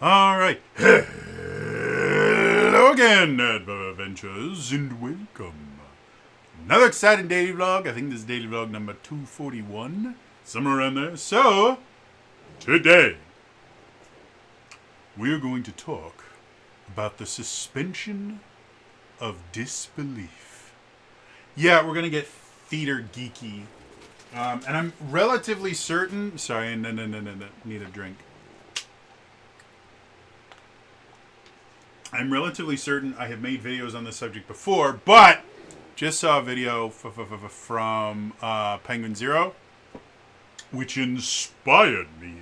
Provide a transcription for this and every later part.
All right. Hello again, adventures, and welcome. Another exciting daily vlog. I think this is daily vlog number 241, somewhere around there. So, today, we are going to talk about the suspension of disbelief. Yeah, we're going to get theater geeky. And I'm relatively certain... Sorry, no. Need a drink. I'm relatively certain I have made videos on this subject before, but just saw a video from Penguin Zero, which inspired me.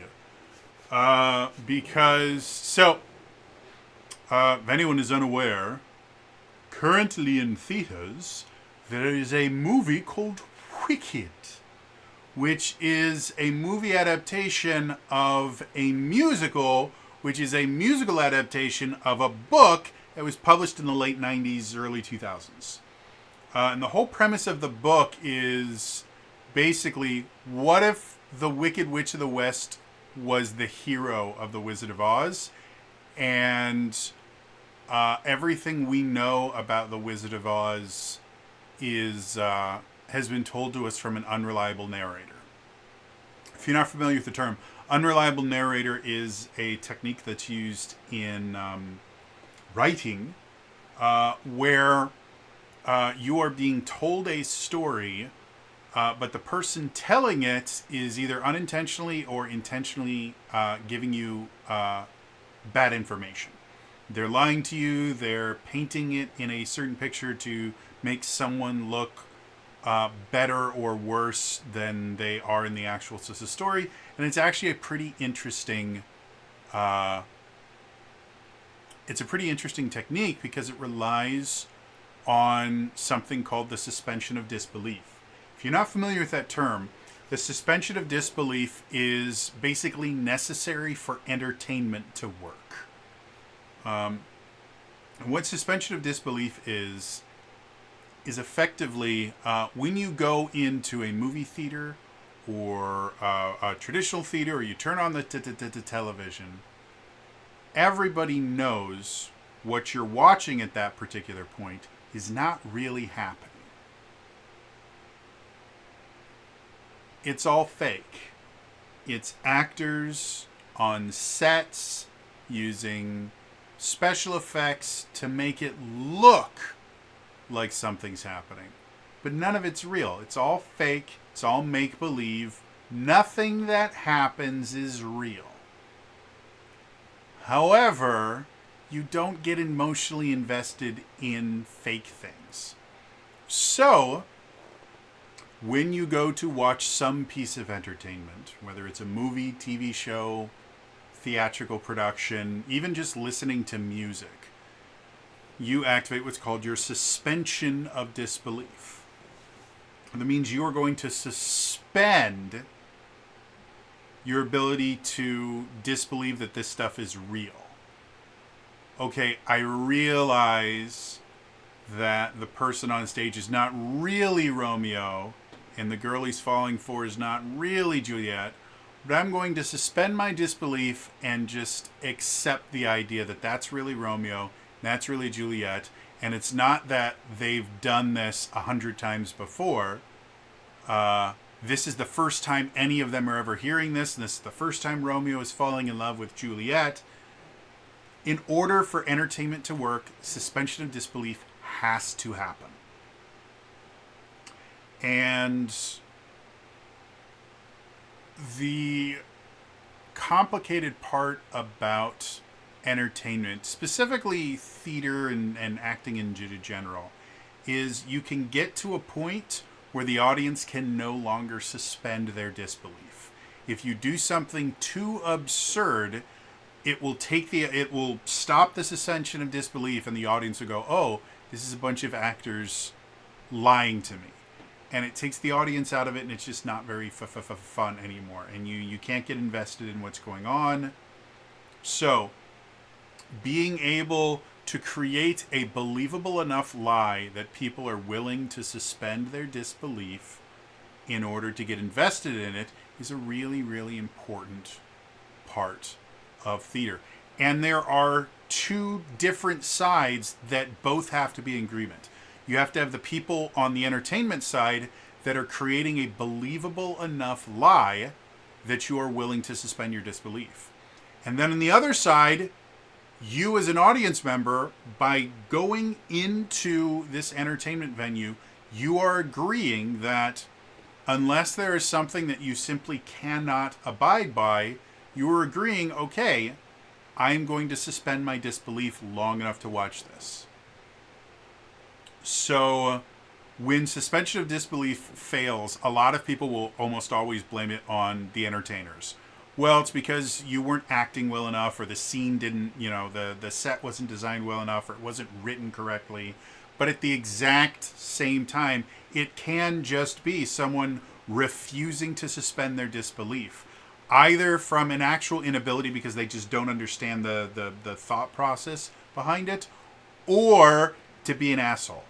If anyone is unaware, currently in theaters, there is a movie called Wicked, which is a movie adaptation of a musical, which is a musical adaptation of a book that was published in the late 90s, early 2000s. And the whole premise of the book is basically, what if the Wicked Witch of the West was the hero of The Wizard of Oz, and everything we know about The Wizard of Oz has been told to us from an unreliable narrator. If you're not familiar with the term, unreliable narrator is a technique that's used in writing where you are being told a story, but the person telling it is either unintentionally or intentionally giving you bad information. They're lying to you, they're painting it in a certain picture to make someone look better or worse than they are in the actual story. And it's actually a pretty interesting technique because it relies on something called the suspension of disbelief. If you're not familiar with that term, the suspension of disbelief is basically necessary for entertainment to work. And what suspension of disbelief is effectively when you go into a movie theater or a traditional theater, or you turn on the television, everybody knows what you're watching at that particular point is not really happening. It's all fake. It's actors on sets using special effects to make it look like something's happening. But none of it's real. It's all fake. It's all make-believe. Nothing that happens is real. However, you don't get emotionally invested in fake things. So, when you go to watch some piece of entertainment, whether it's a movie, TV show, theatrical production, even just listening to music, you activate what's called your suspension of disbelief. That means you are going to suspend your ability to disbelieve that this stuff is real. Okay, I realize that the person on stage is not really Romeo, and the girl he's falling for is not really Juliet, but I'm going to suspend my disbelief and just accept the idea that that's really Romeo, that's really Juliet, and it's not that they've done this 100 times before. This is the first time any of them are ever hearing this, and this is the first time Romeo is falling in love with Juliet. In order for entertainment to work, suspension of disbelief has to happen. And the complicated part about entertainment, specifically theater and acting in general, is you can get to a point where the audience can no longer suspend their disbelief. If you do something too absurd, it will stop the suspension of disbelief, and the audience will go, "Oh, this is a bunch of actors lying to me." And it takes the audience out of it, and it's just not very fun anymore. And you can't get invested in what's going on. So, being able to create a believable enough lie that people are willing to suspend their disbelief in order to get invested in it is a really, really important part of theater. And there are two different sides that both have to be in agreement. You have to have the people on the entertainment side that are creating a believable enough lie that you are willing to suspend your disbelief. And then on the other side, you as an audience member, by going into this entertainment venue, you are agreeing that unless there is something that you simply cannot abide by, you are agreeing, okay, I'm going to suspend my disbelief long enough to watch this. So when suspension of disbelief fails, a lot of people will almost always blame it on the entertainers. Well, it's because you weren't acting well enough, or the scene didn't, the set wasn't designed well enough, or it wasn't written correctly. But at the exact same time, it can just be someone refusing to suspend their disbelief, either from an actual inability because they just don't understand the thought process behind it, or to be an asshole.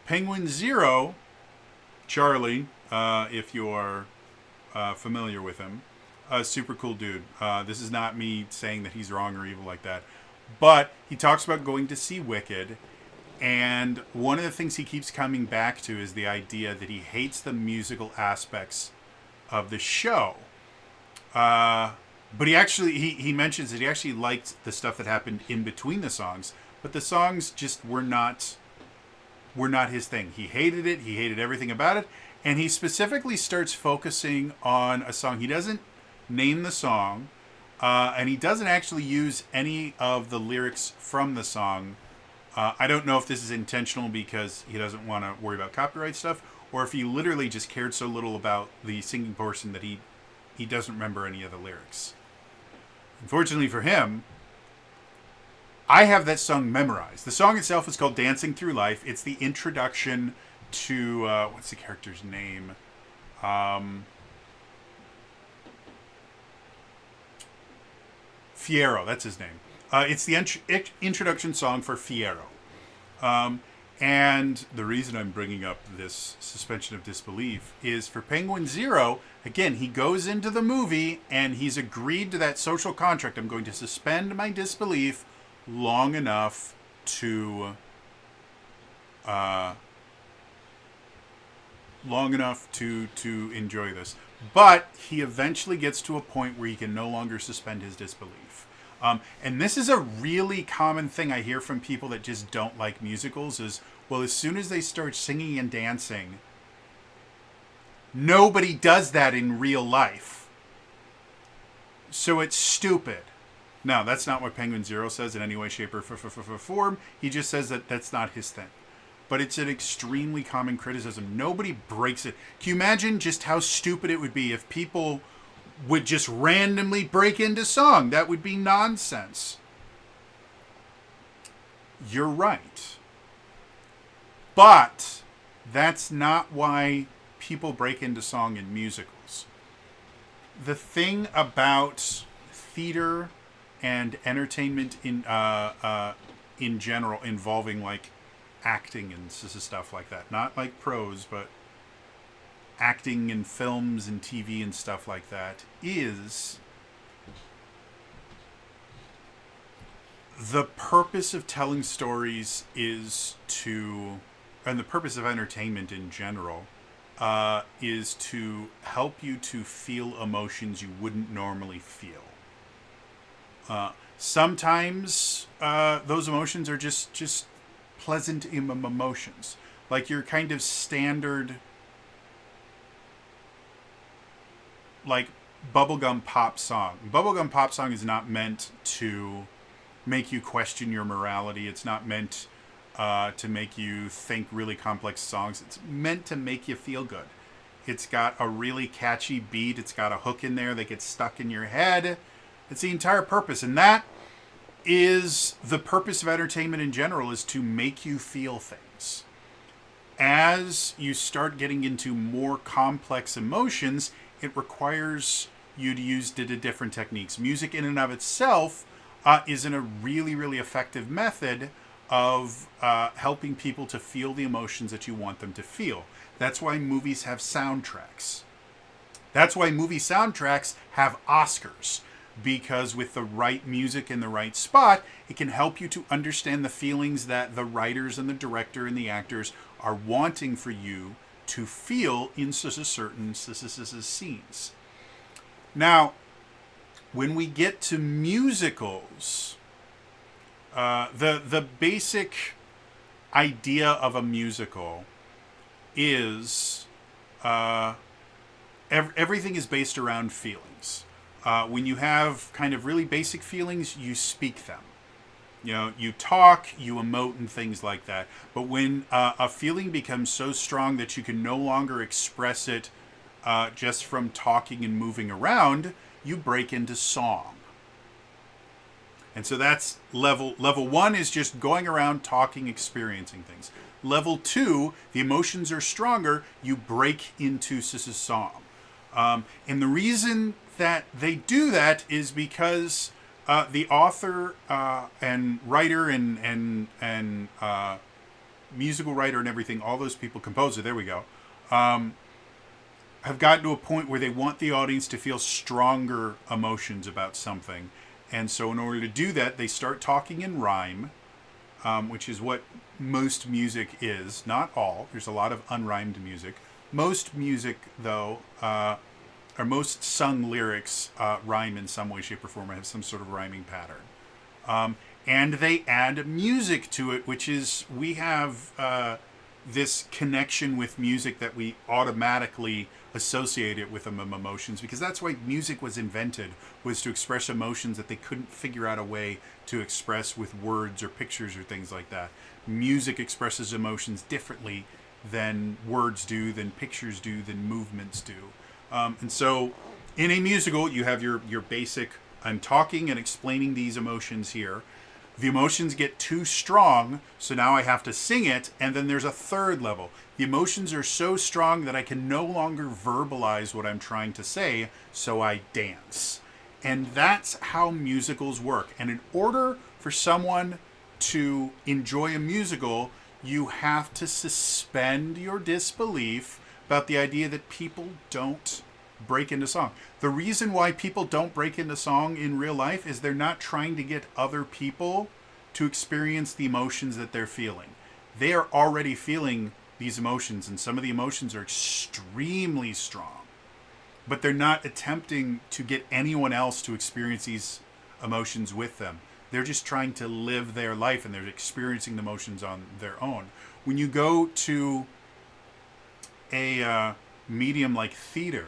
Penguin Zero, Charlie, if you are familiar with him, a super cool dude. This is not me saying that he's wrong or evil like that, but he talks about going to see Wicked, and one of the things he keeps coming back to is the idea that he hates the musical aspects of the show. But he mentions that he actually liked the stuff that happened in between the songs, but the songs just were not his thing. He hated it. He hated everything about it. And he specifically starts focusing on a song. He doesn't name the song, and he doesn't actually use any of the lyrics from the song. I don't know if this is intentional because he doesn't want to worry about copyright stuff, or if he literally just cared so little about the singing portion that he doesn't remember any of the lyrics. Unfortunately for him, I have that song memorized. The song itself is called Dancing Through Life. It's the introduction to, what's the character's name? Fierro, that's his name. It's the introduction song for Fierro. And the reason I'm bringing up this suspension of disbelief is for Penguin Zero, again, he goes into the movie and he's agreed to that social contract. I'm going to suspend my disbelief long enough to enjoy this. But he eventually gets to a point where he can no longer suspend his disbelief. And this is a really common thing I hear from people that just don't like musicals is, well, as soon as they start singing and dancing, nobody does that in real life. So it's stupid. No, that's not what Penguin Zero says in any way, shape, or form. He just says that that's not his thing. But it's an extremely common criticism. Nobody breaks it. Can you imagine just how stupid it would be if people would just randomly break into song? That would be nonsense. You're right. But that's not why people break into song in musicals. The thing about theater and entertainment in general involving like acting and stuff like that, not like prose, but acting in films and TV and stuff like that, is the purpose of telling stories is to, and the purpose of entertainment in general, is to help you to feel emotions you wouldn't normally feel. Sometimes those emotions are just pleasant emotions, like your kind of standard, like bubblegum pop song. Bubblegum pop song is not meant to make you question your morality. It's not meant to make you think really complex songs. It's meant to make you feel good. It's got a really catchy beat. It's got a hook in there that gets stuck in your head. It's the entire purpose. And that is the purpose of entertainment in general, is to make you feel things. As you start getting into more complex emotions, it requires you to use different techniques. Music in and of itself is a really, really effective method of helping people to feel the emotions that you want them to feel. That's why movies have soundtracks. That's why movie soundtracks have Oscars, because with the right music in the right spot, it can help you to understand the feelings that the writers and the director and the actors are wanting for you to feel in certain scenes. Now, when we get to musicals, the basic idea of a musical is everything is based around feelings. When you have kind of really basic feelings, you speak them. You know, you talk, you emote, and things like that. But when a feeling becomes so strong that you can no longer express it just from talking and moving around, you break into song. And so that's level one is just going around talking, experiencing things. Level 2, the emotions are stronger, you break into song. And the reason that they do that is because the author and writer and musical writer and everything, all those people, composer, there we go, have gotten to a point where they want the audience to feel stronger emotions about something. And so in order to do that, they start talking in rhyme, which is what most music is. Not all. There's a lot of unrhymed music. Most music, though, or most sung lyrics rhyme in some way, shape, or form, or have some sort of rhyming pattern. And they add music to it, which is, we have this connection with music that we automatically associate it with emotions, because that's why music was invented, was to express emotions that they couldn't figure out a way to express with words or pictures or things like that. Music expresses emotions differently than words do, than pictures do, than movements do. And so in a musical, you have your basic, I'm talking and explaining these emotions here. The emotions get too strong, so now I have to sing it, and then there's a third level. The emotions are so strong that I can no longer verbalize what I'm trying to say, so I dance. And that's how musicals work. And in order for someone to enjoy a musical, you have to suspend your disbelief about the idea that people don't break into song. The reason why people don't break into song in real life is they're not trying to get other people to experience the emotions that they're feeling. They are already feeling these emotions, and some of the emotions are extremely strong, but they're not attempting to get anyone else to experience these emotions with them. They're just trying to live their life, and they're experiencing the emotions on their own. When you go to a medium like theater,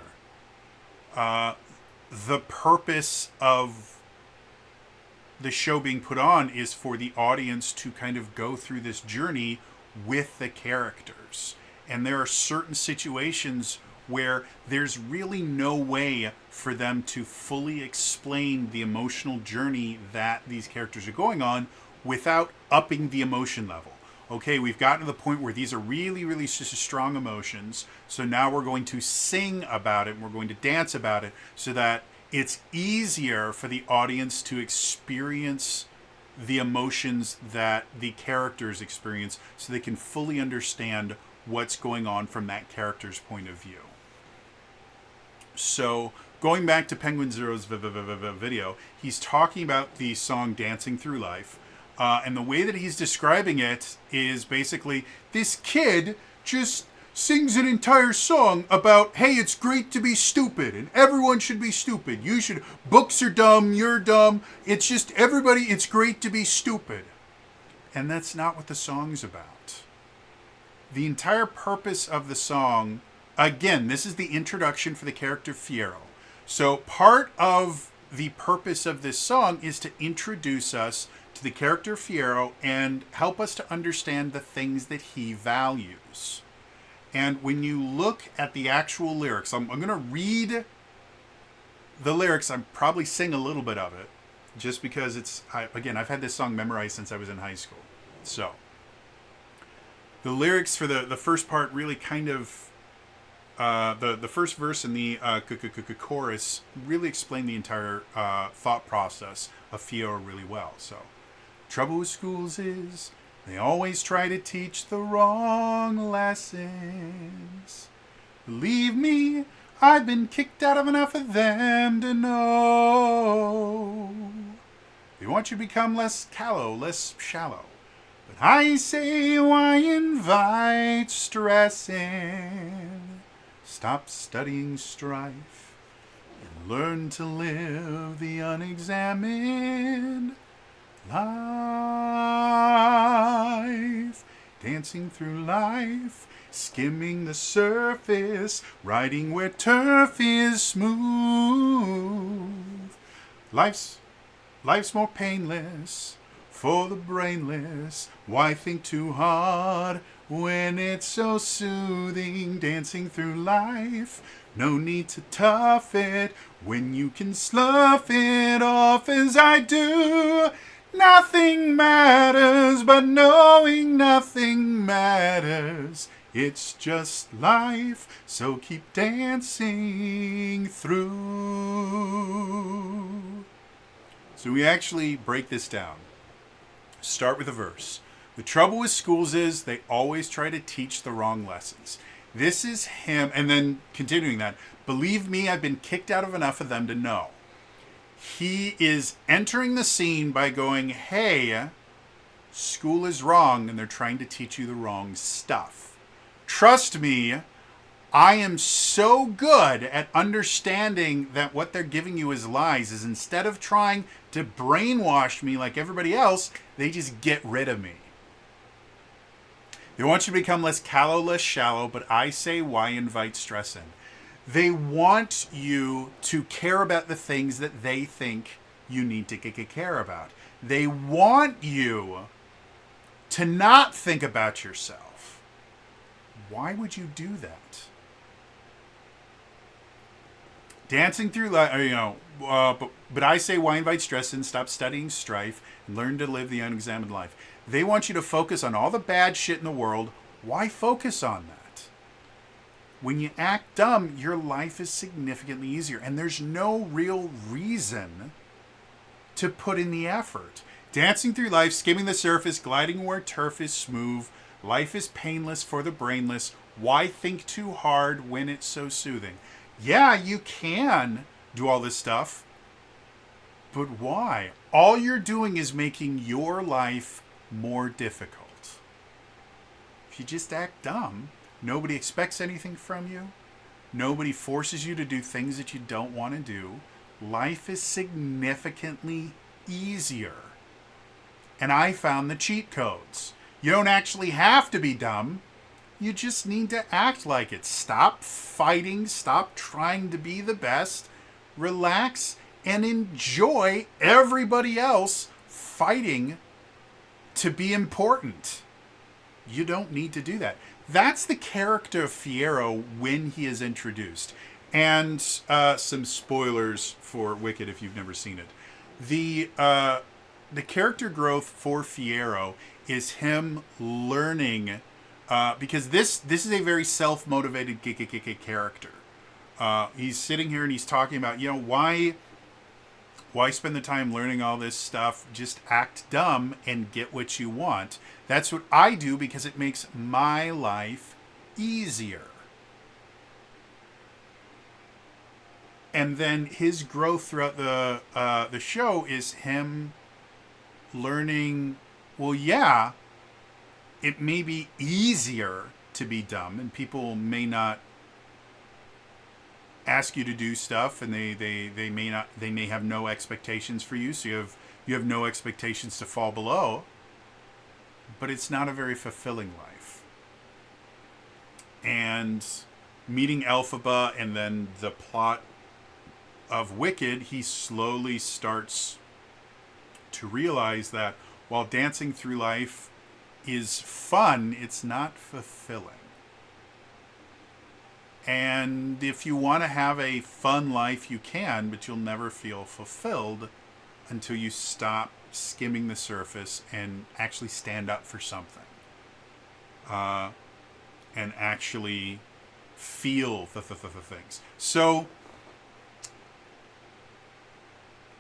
the purpose of the show being put on is for the audience to kind of go through this journey with the characters. And there are certain situations where there's really no way for them to fully explain the emotional journey that these characters are going on without upping the emotion level. Okay, we've gotten to the point where these are really, really strong emotions, so now we're going to sing about it, and we're going to dance about it, so that it's easier for the audience to experience the emotions that the characters experience, so they can fully understand what's going on from that character's point of view. So, going back to Penguin Zero's video, he's talking about the song Dancing Through Life. And the way that he's describing it is basically, this kid just sings an entire song about, hey, it's great to be stupid, and everyone should be stupid. Books are dumb, you're dumb. It's just everybody, it's great to be stupid. And that's not what the song's about. The entire purpose of the song, again, this is the introduction for the character Fierro. So part of the purpose of this song is to introduce us to the character Fierro and help us to understand the things that he values. And when you look at the actual lyrics, I'm going to read the lyrics. I'll probably sing a little bit of it, just because I've had this song memorized since I was in high school. So the lyrics for the first part really kind of, the first verse and the chorus really explain the entire thought process of Fierro really well. So, trouble with schools is they always try to teach the wrong lessons. Believe me, I've been kicked out of enough of them to know. They want you to become less callow, less shallow. But I say, why invite stress in? Stop studying strife and learn to live the unexamined life. Dancing through life, skimming the surface, riding where turf is smooth. Life's more painless for the brainless. Why think too hard when it's so soothing? Dancing through life, no need to tough it when you can slough it off as I do. Nothing matters but knowing nothing matters. It's just life, so keep dancing through. So we actually break this down. Start with a verse. The trouble with schools is they always try to teach the wrong lessons. This is him, and then continuing that, believe me, I've been kicked out of enough of them to know. He is entering the scene by going, hey, school is wrong and they're trying to teach you the wrong stuff. Trust me, I am so good at understanding that what they're giving you as lies is instead of trying to brainwash me like everybody else, they just get rid of me. They want you to become less callow, less shallow, but I say, why invite stress in? They want you to care about the things that they think you need to care about. They want you to not think about yourself. Why would you do that? Dancing through life, but I say, why invite stress in? Stop studying strife and learn to live the unexamined life. They want you to focus on all the bad shit in the world. Why focus on that? When you act dumb, your life is significantly easier, and there's no real reason to put in the effort. Dancing through life, skimming the surface, gliding where turf is smooth. Life is painless for the brainless. Why think too hard when it's so soothing? Yeah, you can do all this stuff, but why? All you're doing is making your life more difficult. If you just act dumb, nobody expects anything from you. Nobody forces you to do things that you don't want to do. Life is significantly easier. And I found the cheat codes. You don't actually have to be dumb. You just need to act like it. Stop fighting. Stop trying to be the best. Relax and enjoy everybody else fighting to be important. You don't need to do that. That's the character of Fiyero when he is introduced. And some spoilers for Wicked if you've never seen it. The character growth for Fiyero is him learning, because this is a very self-motivated character. He's sitting here and he's talking about, why spend the time learning all this stuff? Just act dumb and get what you want. That's what I do because it makes my life easier. And then his growth throughout the show is him learning, well, yeah, it may be easier to be dumb, and people may not ask you to do stuff, and they may have no expectations for you, so you have no expectations to fall below. But it's not a very fulfilling life. And meeting Elphaba and then the plot of Wicked, he slowly starts to realize that while dancing through life is fun, it's not fulfilling. And if you want to have a fun life, you can, but you'll never feel fulfilled until you stop skimming the surface and actually stand up for something. And actually feel the things. So,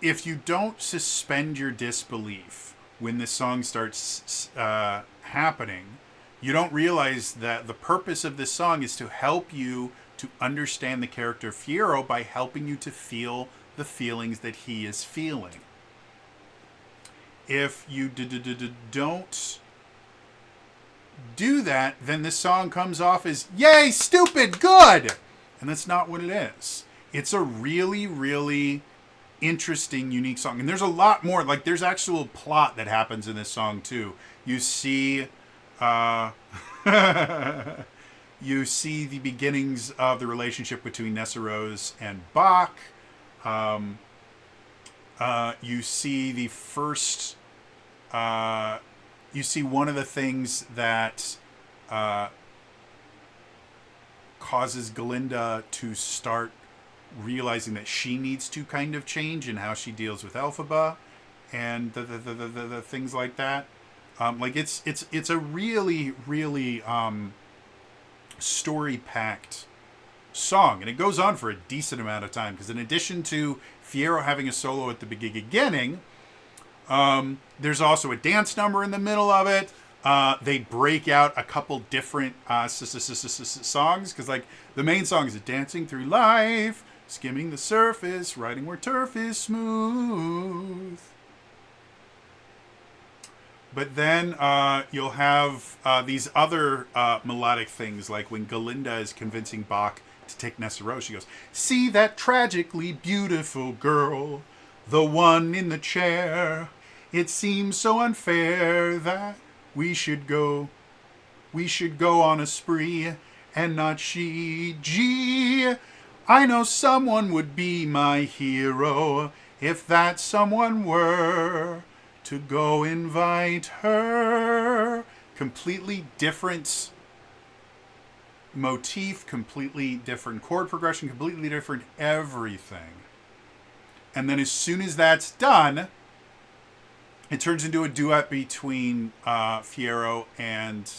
if you don't suspend your disbelief when this song starts happening, you don't realize that the purpose of this song is to help you to understand the character Fiyero by helping you to feel the feelings that he is feeling. If you don't do that, then this song comes off as, yay, stupid, good! And that's not what it is. It's a really, really interesting, unique song. And there's a lot more. Like, there's actual plot that happens in this song, too. You see... you see the beginnings of the relationship between Nessarose and Bach. You see the first... you see one of the things that causes Galinda to start realizing that she needs to kind of change in how she deals with Elphaba and the things like that. Like it's a really, really story-packed song, and it goes on for a decent amount of time, because in addition to Fiyero having a solo at the beginning, there's also a dance number in the middle of it. They break out a couple different songs, because like the main song is Dancing Through Life, skimming the surface, riding where turf is smooth. But then you'll have these other melodic things, like when Galinda is convincing Bach to take Nessarose, she goes, "See that tragically beautiful girl, the one in the chair. It seems so unfair that we should go on a spree, and not she. Gee, I know someone would be my hero, if that someone were to go invite her." Completely different motif, completely different chord progression, completely different everything. And then as soon as that's done, it turns into a duet between Fiyero and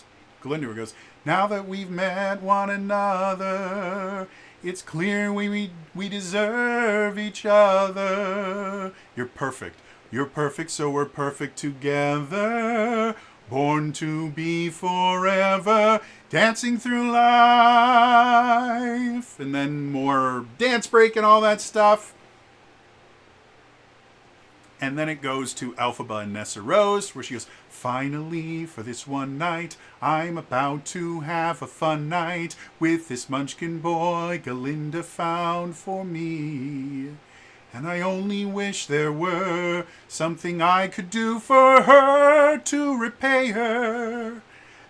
Galinda, where it goes, "Now that we've met one another, it's clear we deserve each other. You're perfect. You're perfect, so we're perfect together. Born to be forever, dancing through life." And then more dance break and all that stuff. And then it goes to Elphaba and Nessarose, where she goes, "Finally, for this one night, I'm about to have a fun night with this munchkin boy Galinda found for me. And I only wish there were something I could do for her to repay her.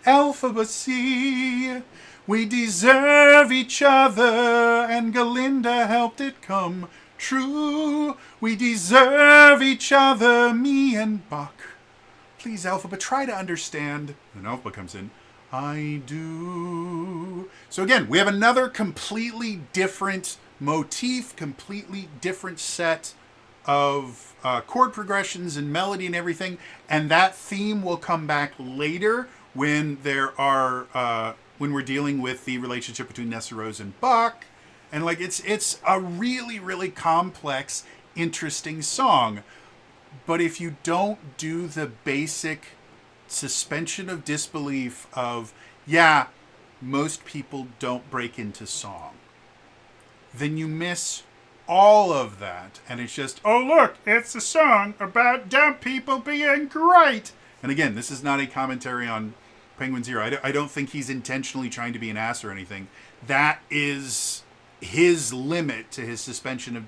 Elphaba, see, we deserve each other, and Galinda helped it come true. We deserve each other, me and Bach. Please, Elphaba, try to understand." And Elphaba comes in, "I do." So again, we have another completely different motif, completely different set of chord progressions and melody and everything. And that theme will come back later when when we're dealing with the relationship between Nessarose and Bach. And like it's a really, really complex, interesting song. But if you don't do the basic suspension of disbelief of, yeah, most people don't break into song, then you miss all of that. And it's just, oh, look, it's a song about dumb people being great. And again, this is not a commentary on Penguin Zero. I don't think he's intentionally trying to be an ass or anything. That is his limit to his suspension of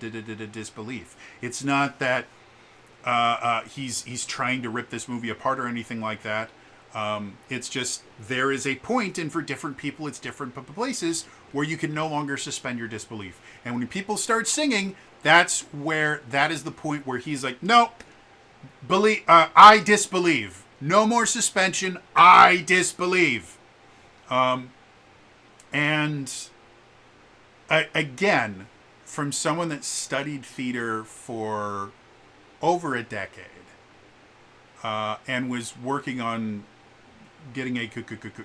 disbelief. It's not that he's trying to rip this movie apart or anything like that. It's just there is a point, and for different people it's different places, where you can no longer suspend your disbelief. And when people start singing, that is the point where he's like, no, I disbelieve. No more suspension. I disbelieve. And again, from someone that studied theater for over a decade and was working on getting a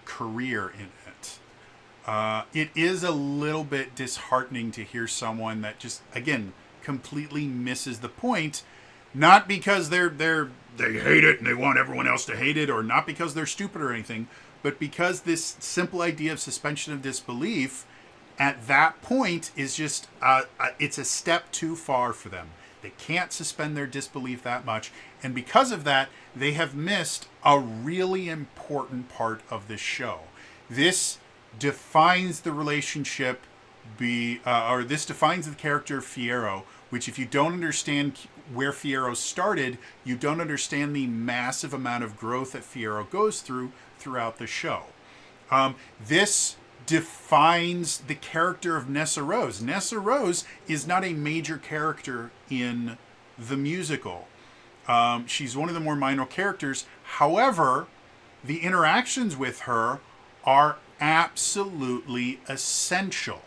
career in it, it is a little bit disheartening to hear someone that just, again, completely misses the point. Not because they hate it and they want everyone else to hate it, or not because they're stupid or anything, but because this simple idea of suspension of disbelief at that point is just it's a step too far for them. They can't suspend their disbelief that much, and because of that, they have missed a really important part of this show. This defines the relationship, or this defines the character of Fiyero. Which, if you don't understand where Fiyero started, you don't understand the massive amount of growth that Fiyero goes through throughout the show. This defines the character of Nessa Rose. Nessa Rose is not a major character in the musical. She's one of the more minor characters. However, the interactions with her are absolutely essential.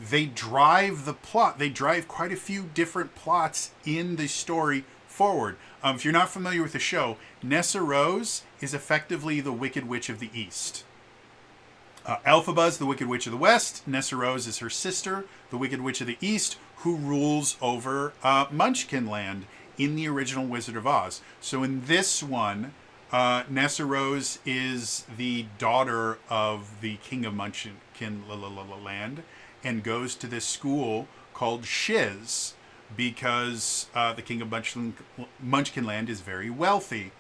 They drive the plot. They drive quite a few different plots in the story forward. If you're not familiar with the show, Nessa Rose is effectively the Wicked Witch of the East. Elphaba's the Wicked Witch of the West. Nessa Rose is her sister, the Wicked Witch of the East, who rules over Munchkin Land in the original Wizard of Oz. So in this one, Nessa Rose is the daughter of the King of Munchkin Land and goes to this school called Shiz because the King of Munchkin Land is very wealthy.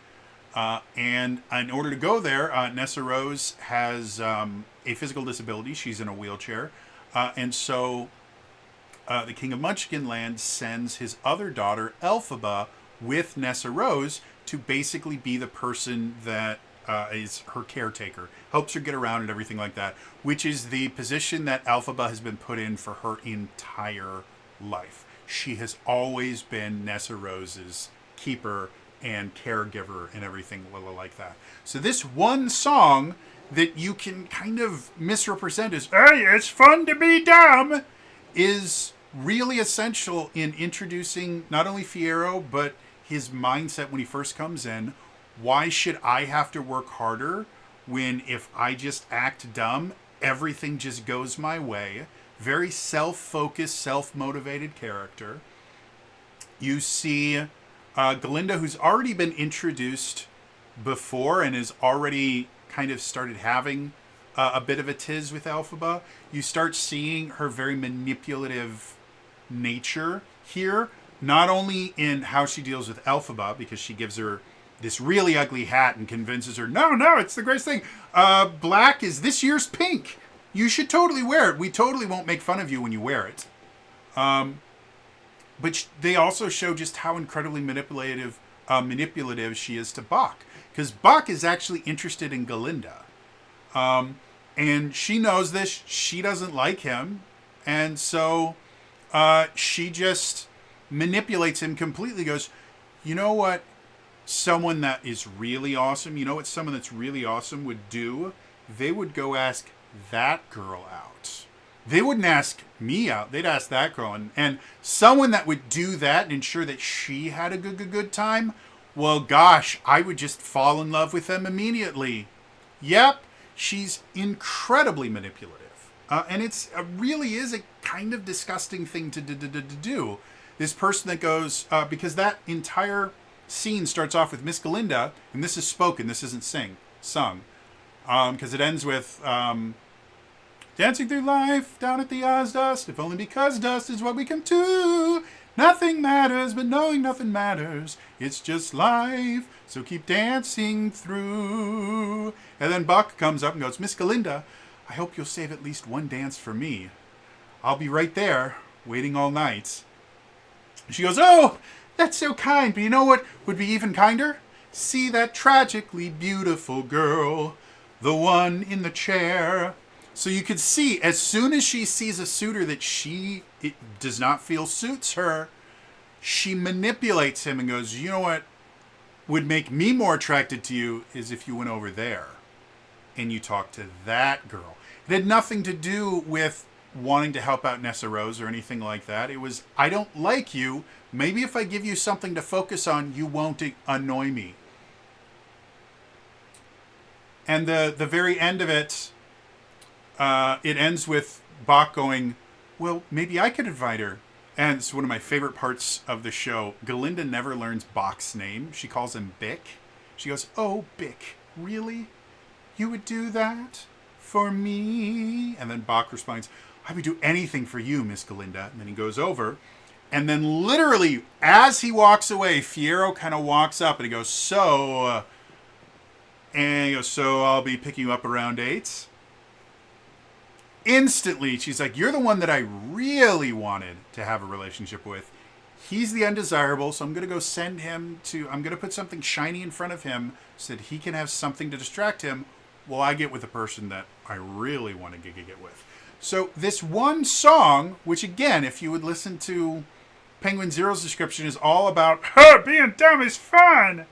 And in order to go there, Nessa Rose has a physical disability. She's in a wheelchair. And so the King of Munchkin Land sends his other daughter, Elphaba, with Nessa Rose to basically be the person that is her caretaker, helps her get around and everything like that, which is the position that Elphaba has been put in for her entire life. She has always been Nessa Rose's keeper and caregiver and everything like that. So this one song that you can kind of misrepresent as, hey, it's fun to be dumb, is really essential in introducing not only Fiyero, but his mindset when he first comes in. Why should I have to work harder when if I just act dumb, everything just goes my way? Very self-focused, self-motivated character. You see Galinda, who's already been introduced before and has already kind of started having a bit of a tiz with Elphaba. You start seeing her very manipulative nature here, not only in how she deals with Elphaba, because she gives her this really ugly hat and convinces her, no, it's the greatest thing. Black is this year's pink. You should totally wear it. We totally won't make fun of you when you wear it. But they also show just how incredibly manipulative she is to Bach. Because Bach is actually interested in Galinda. And she knows this. She doesn't like him. And so she just manipulates him completely. Goes, you know what someone that is really awesome, you know what someone that's really awesome would do? They would go ask that girl out. They wouldn't ask me out. They'd ask that girl. And someone that would do that and ensure that she had a good time, well, gosh, I would just fall in love with them immediately. Yep, she's incredibly manipulative. And it really is a kind of disgusting thing to do. This person that goes, because that entire scene starts off with Miss Galinda, and this is spoken, this isn't sung, because it ends with dancing through life down at the Oz Dust, if only because dust is what we come to. Nothing matters, but knowing nothing matters. It's just life, so keep dancing through. And then Buck comes up and goes, Miss Galinda, I hope you'll save at least one dance for me. I'll be right there, waiting all night. She goes, oh, that's so kind, but you know what would be even kinder? See that tragically beautiful girl, the one in the chair. So you could see, as soon as she sees a suitor that it does not feel suits her, she manipulates him and goes, you know what would make me more attracted to you is if you went over there and you talked to that girl. It had nothing to do with wanting to help out Nessa Rose or anything like that. It was, I don't like you. Maybe if I give you something to focus on, you won't annoy me. And the very end of it, it ends with Bach going, well, maybe I could invite her. And it's one of my favorite parts of the show. Galinda never learns Bach's name. She calls him Bick. She goes, oh, Bick, really? You would do that for me? And then Bach responds, I would do anything for you, Miss Galinda. And then he goes over. And then literally, as he walks away, Fiyero kind of walks up and he goes, and he goes, so I'll be picking you up around 8. Instantly, she's like, you're the one that I really wanted to have a relationship with. He's the undesirable, so I'm going to go send him to, I'm going to put something shiny in front of him so that he can have something to distract him while I get with the person that I really want to get with. So this one song, which again, if you would listen to Penguin Zero's description, is all about, being dumb is fun.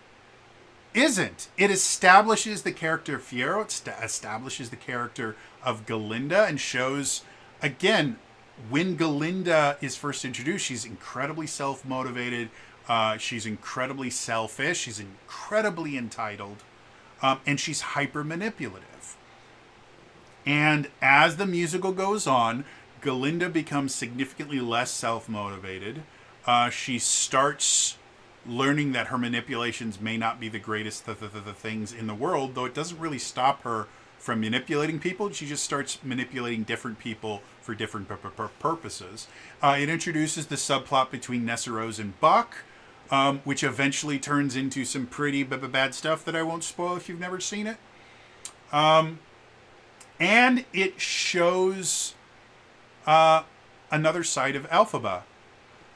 Isn't. It establishes the character of Fiyero, it establishes the character of Galinda, and shows, again, when Galinda is first introduced, she's incredibly self-motivated, she's incredibly selfish, she's incredibly entitled, and she's hyper-manipulative. And as the musical goes on, Galinda becomes significantly less self-motivated. She starts learning that her manipulations may not be the greatest the things in the world, though it doesn't really stop her from manipulating people. She just starts manipulating different people for different purposes. It introduces the subplot between Nessarose and Buck, which eventually turns into some pretty bad stuff that I won't spoil if you've never seen it. And it shows another side of Elphaba.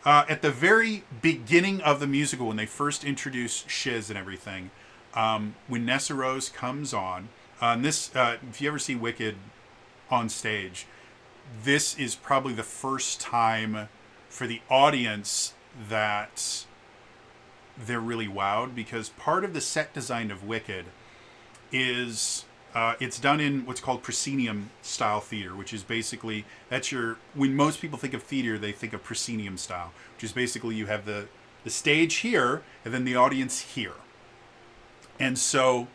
At the very beginning of the musical, when they first introduce Shiz and everything, when Nessarose comes on, if you ever see Wicked on stage, this is probably the first time for the audience that they're really wowed, because part of the set design of Wicked is it's done in what's called proscenium style theater, which is basically, when most people think of theater, they think of proscenium style, which is basically you have the stage here and then the audience here. And so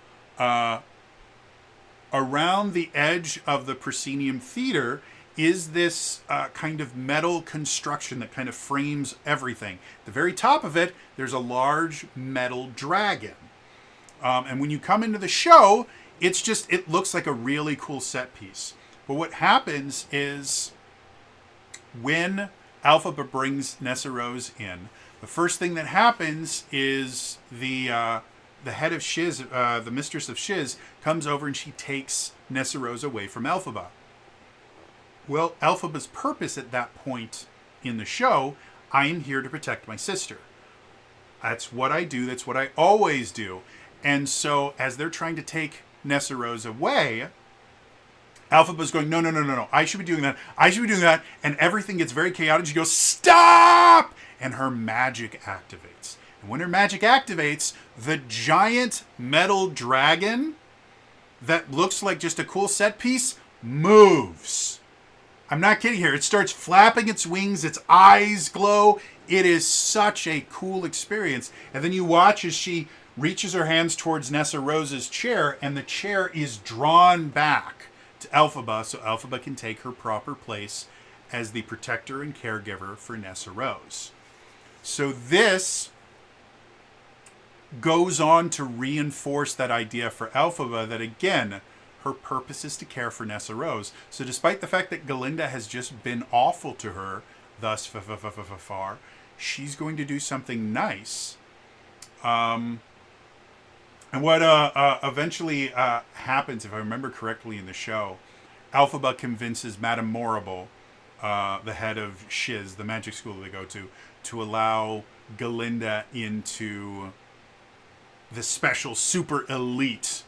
around the edge of the proscenium theater is this kind of metal construction that kind of frames everything. At the very top of it, there's a large metal dragon. And when you come into the show, it looks like a really cool set piece. But what happens is, when Elphaba brings Nessarose in, the first thing that happens is the head of Shiz, the mistress of Shiz, comes over and she takes Nessarose away from Elphaba. Well, Elphaba's purpose at that point in the show, I am here to protect my sister. That's what I do. That's what I always do. And so as they're trying to take Nessarose away, Elphaba's going, no, I should be doing that. I should be doing that. And everything gets very chaotic. She goes, stop! And her magic activates. And when her magic activates, the giant metal dragon that looks like just a cool set piece moves. I'm not kidding here. It starts flapping its wings. Its eyes glow. It is such a cool experience. And then you watch as she reaches her hands towards Nessarose's chair, and the chair is drawn back to Elphaba so Elphaba can take her proper place as the protector and caregiver for Nessarose. So this goes on to reinforce that idea for Elphaba that, again, her purpose is to care for Nessarose. So despite the fact that Galinda has just been awful to her thus far, she's going to do something nice. And what eventually happens, if I remember correctly in the show, Elphaba convinces Madame Morrible, the head of Shiz, the magic school they go to allow Galinda into the special super elite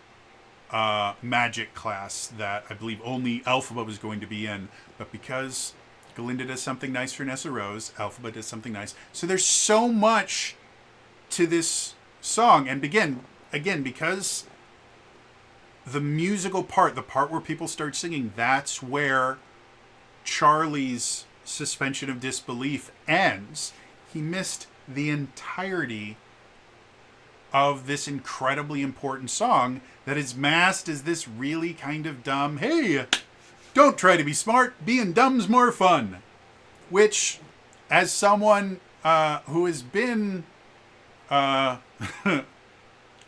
magic class that I believe only Elphaba was going to be in. But because Galinda does something nice for Nessarose, Elphaba does something nice. So there's so much to this song. And again, because the musical part, the part where people start singing, that's where Charlie's suspension of disbelief ends. He missed the entirety of this incredibly important song that is masked as this really kind of dumb, hey, don't try to be smart, being dumb's more fun. Which, as someone who has been... I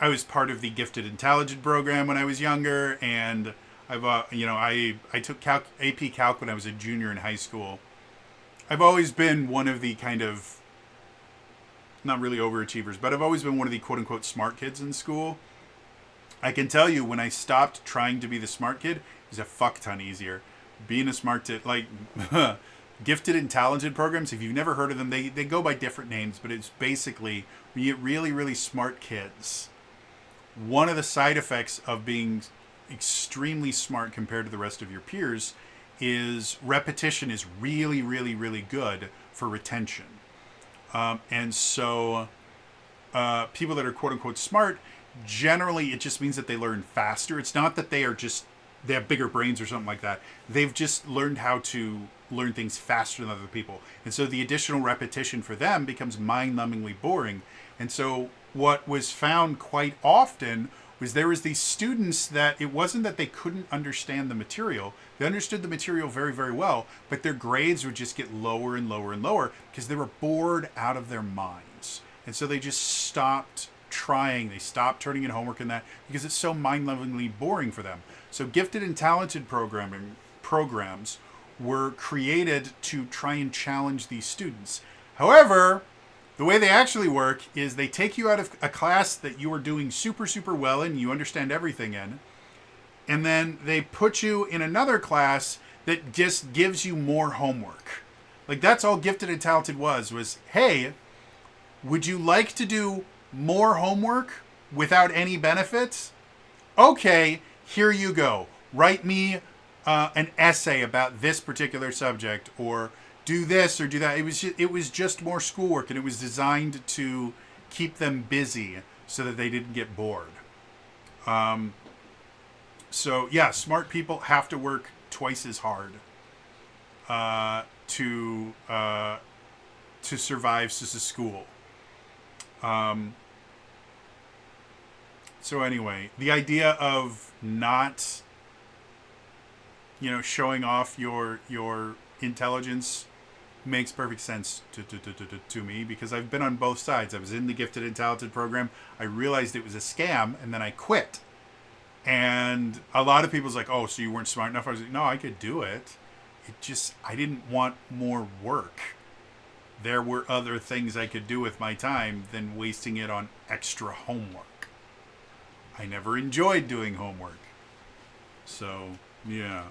was part of the Gifted and Talented program when I was younger, and I took AP Calc when I was a junior in high school. I've always been one of the kind of, not really overachievers, but I've always been one of the quote unquote smart kids in school. I can tell you when I stopped trying to be the smart kid, it was a fuck ton easier. Being a smart kid, like gifted and talented programs, if you've never heard of them, they go by different names, but it's basically when you get really, really smart kids. One of the side effects of being extremely smart compared to the rest of your peers is repetition is really, really, really good for retention. And so people that are quote unquote smart, generally it just means that they learn faster. It's not that they have bigger brains or something like that. They've just learned how to learn things faster than other people. And so the additional repetition for them becomes mind-numbingly boring. And so what was found quite often was there was these students that it wasn't that they couldn't understand the material. They understood the material very, very well, but their grades would just get lower and lower and lower because they were bored out of their minds. And so they just stopped trying. They stopped turning in homework and that because it's so mind-numbingly boring for them. So gifted and talented programs were created to try and challenge these students. However, the way they actually work is they take you out of a class that you are doing super, super well in, you understand everything in, and then they put you in another class that just gives you more homework. Like that's all gifted and talented was, hey, would you like to do more homework without any benefits? Okay, here you go. Write me an essay about this particular subject, or do this or do that. It was just more schoolwork, and it was designed to keep them busy so that they didn't get bored. So yeah, smart people have to work twice as hard to survive as a school. So anyway, the idea of not, showing off your intelligence makes perfect sense to me because I've been on both sides. I was in the gifted and talented program. I realized it was a scam, and then I quit. And a lot of people's like, oh, so you weren't smart enough? I was like, no, I could do it. I didn't want more work. There were other things I could do with my time than wasting it on extra homework. I never enjoyed doing homework. So, yeah.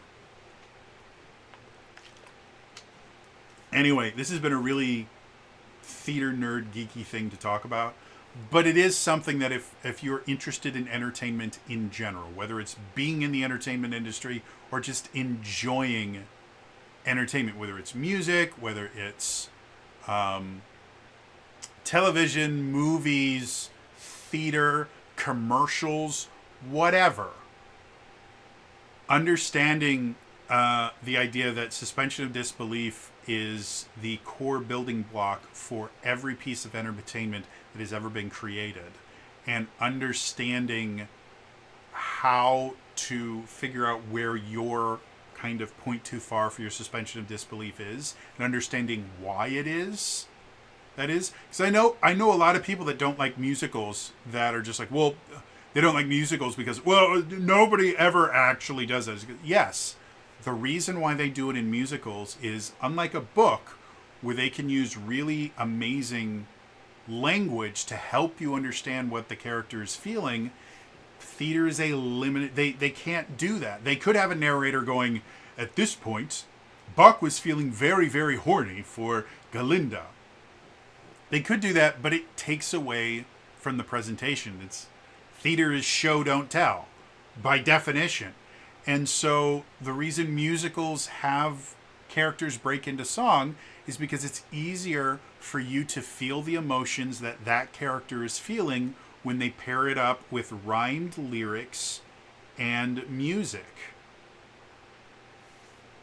Anyway, this has been a really theater nerd geeky thing to talk about. But it is something that if you're interested in entertainment in general, whether it's being in the entertainment industry or just enjoying entertainment, whether it's music, whether it's television, movies, theater, commercials, whatever, understanding the idea that suspension of disbelief is the core building block for every piece of entertainment that has ever been created, and understanding how to figure out where your kind of point too far for your suspension of disbelief is, and understanding why it is. That is, because I know a lot of people that don't like musicals that are just like, well, they don't like musicals because, well, nobody ever actually does that. Yes, the reason why they do it in musicals is, unlike a book where they can use really amazing language to help you understand what the character is feeling, theater is a limited, they can't do that. They could have a narrator going, at this point, Bach was feeling very, very horny for Galinda. They could do that, but it takes away from the presentation. Theater is show, don't tell, by definition. And so the reason musicals have characters break into song is because it's easier for you to feel the emotions that character is feeling when they pair it up with rhymed lyrics and music.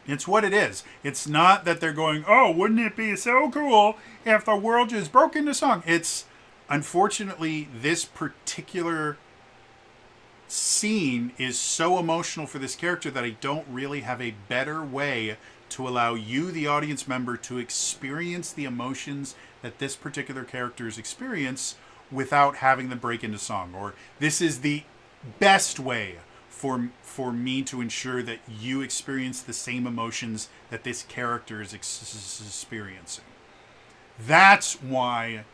It's what it is. It's not that they're going, oh, wouldn't it be so cool if the world just broke into song? It's, unfortunately, this particular scene is so emotional for this character that I don't really have a better way to allow you, the audience member, to experience the emotions that this particular character's experience without having them break into song. Or this is the best way for me to ensure that you experience the same emotions that this character is experiencing. That's why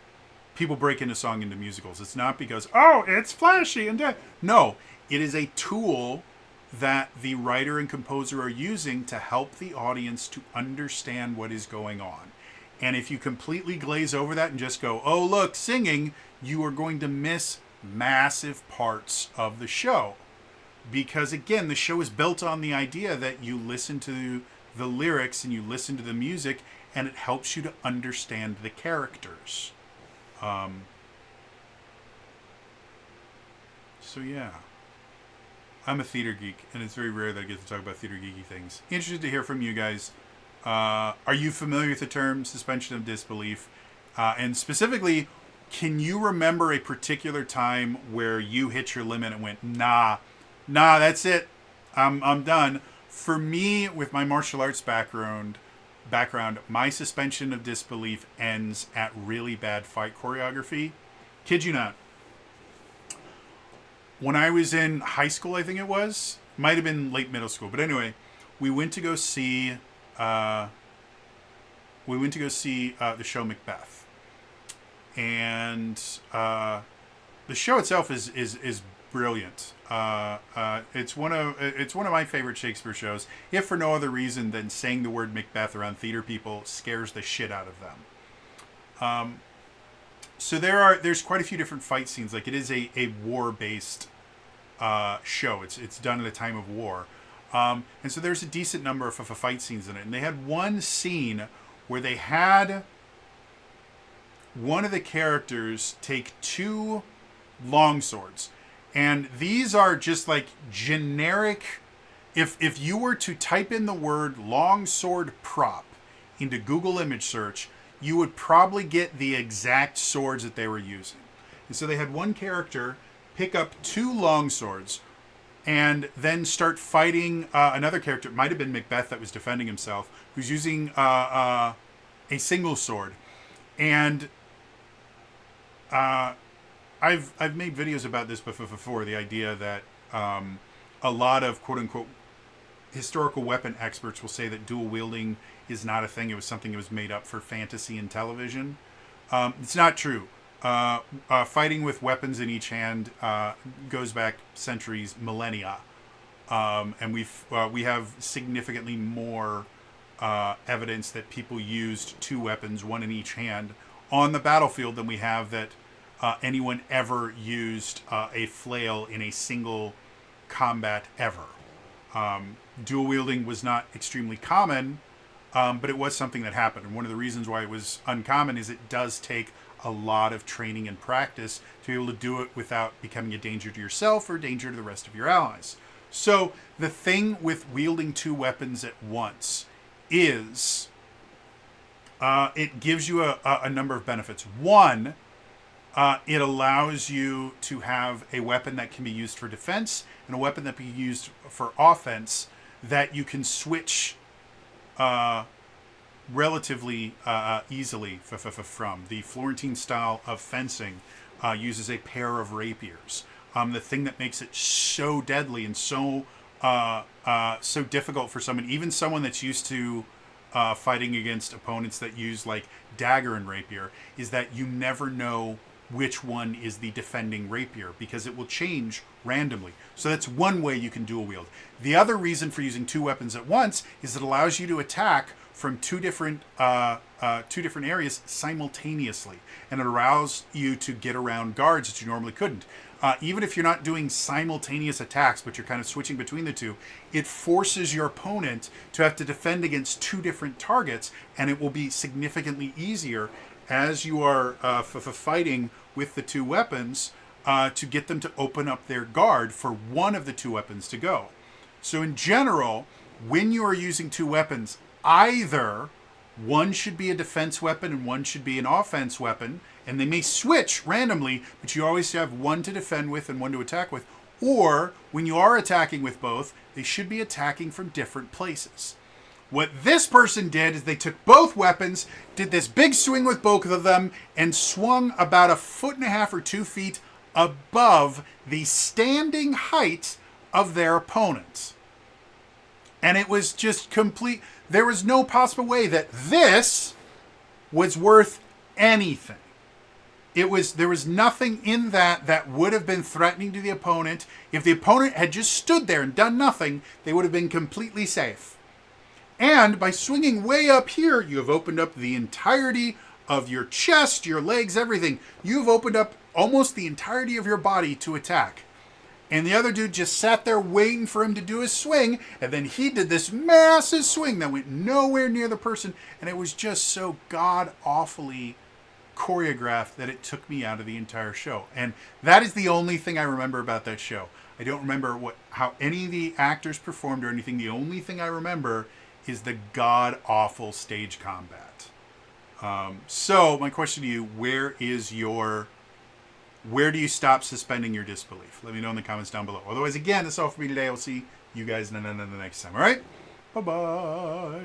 people break into song into musicals. It's not because, oh, it's flashy and no, it is a tool that the writer and composer are using to help the audience to understand what is going on. And if you completely glaze over that and just go, oh, look, singing, you are going to miss massive parts of the show. Because, again, the show is built on the idea that you listen to the lyrics and you listen to the music, and it helps you to understand the characters. So, yeah. I'm a theater geek, and it's very rare that I get to talk about theater geeky things. Interested to hear from you guys. Are you familiar with the term suspension of disbelief? And specifically, can you remember a particular time where you hit your limit and went, nah, that's it. I'm done. For me, with my martial arts background, my suspension of disbelief ends at really bad fight choreography. Kid you not. When I was in high school, I think it was, might have been late middle school, but anyway, we went to go see the show Macbeth, and the show itself is brilliant. It's one of my favorite Shakespeare shows, if for no other reason than saying the word Macbeth around theater people scares the shit out of them. So there's quite a few different fight scenes. Like, it is a war-based show. It's done at a time of war. And so there's a decent number of fight scenes in it. And they had one scene where they had one of the characters take two longswords. And these are just like generic. If you were to type in the word longsword prop into Google image search, you would probably get the exact swords that they were using. And so they had one character pick up two longswords and then start fighting another character. It might have been Macbeth that was defending himself, who's using a single sword. And I've made videos about this before, the idea that a lot of quote-unquote historical weapon experts will say that dual wielding is not a thing. It was something that was made up for fantasy and television. It's not true. Fighting with weapons in each hand goes back centuries, millennia, and we have significantly more evidence that people used two weapons, one in each hand, on the battlefield than we have that anyone ever used a flail in a single combat ever. Dual wielding was not extremely common, but it was something that happened. And one of the reasons why it was uncommon is it does take a lot of training and practice to be able to do it without becoming a danger to yourself or danger to the rest of your allies. So the thing with wielding two weapons at once is it gives you a number of benefits. One, it allows you to have a weapon that can be used for defense and a weapon that can be used for offense that you can switch relatively easily from. The Florentine style of fencing uses a pair of rapiers. The thing that makes it so deadly and so difficult for someone, even someone that's used to fighting against opponents that use like dagger and rapier, is that you never know which one is the defending rapier because it will change randomly. So that's one way you can dual wield. The other reason for using two weapons at once is it allows you to attack from two different areas simultaneously, and it allows you to get around guards that you normally couldn't. Even if you're not doing simultaneous attacks, but you're kind of switching between the two, it forces your opponent to have to defend against two different targets, and it will be significantly easier as you are fighting with the two weapons to get them to open up their guard for one of the two weapons to go. So in general, when you are using two weapons, either one should be a defense weapon and one should be an offense weapon, and they may switch randomly, but you always have one to defend with and one to attack with. Or when you are attacking with both, they should be attacking from different places. What this person did is they took both weapons, did this big swing with both of them, and swung about 1.5 or 2 feet above the standing height of their opponents. And it was just complete. There was no possible way that this was worth anything. There was nothing in that would have been threatening to the opponent. If the opponent had just stood there and done nothing, they would have been completely safe. And by swinging way up here, you have opened up the entirety of your chest, your legs, everything. You've opened up almost the entirety of your body to attack. And the other dude just sat there waiting for him to do his swing, and then he did this massive swing that went nowhere near the person, and it was just so god-awfully choreographed that it took me out of the entire show. And that is the only thing I remember about that show. I don't remember how any of the actors performed or anything. The only thing I remember is the god-awful stage combat. So my question to you, where do you stop suspending your disbelief? Let me know in the comments down below. Otherwise, again, that's all for me today. I'll see you guys the next time. All right? Bye-bye.